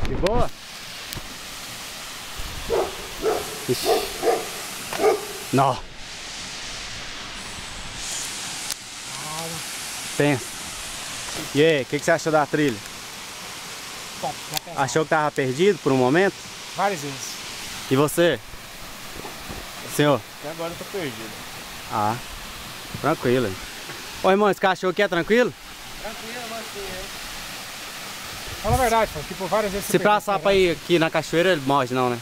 De boa? Ixi. Nó. Pensa. E aí, o que você achou da trilha? Top, Achou que tava perdido por um momento? várias vezes. E você? Senhor? Até agora eu tô perdido. Ah, tranquilo. Ô irmão, esse cachorro aqui é tranquilo? Tranquilo, mas fala a verdade, pô. Tipo, várias vezes Se passar pra ir aqui na cachoeira, ele morre não, né?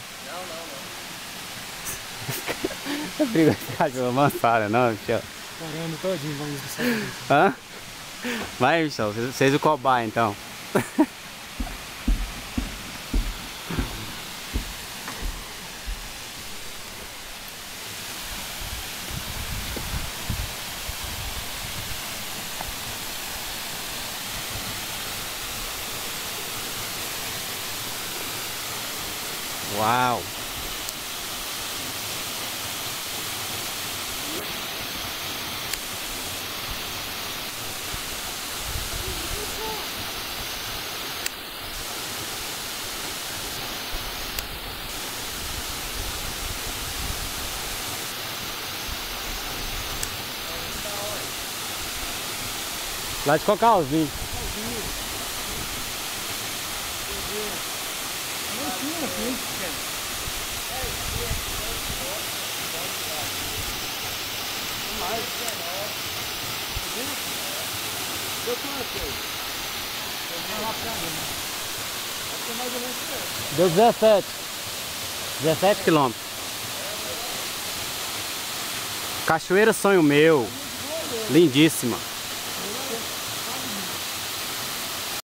Não. É perigoso esse cachorro amansado, não, bicho. Correndo todinho, vamos dizer. Hã? Vai, bicho, vocês o cobaia então. Uau! Lá de Cocalzinho. Deu 17 quilômetros. Cachoeira Sonho Meu. Lindíssima.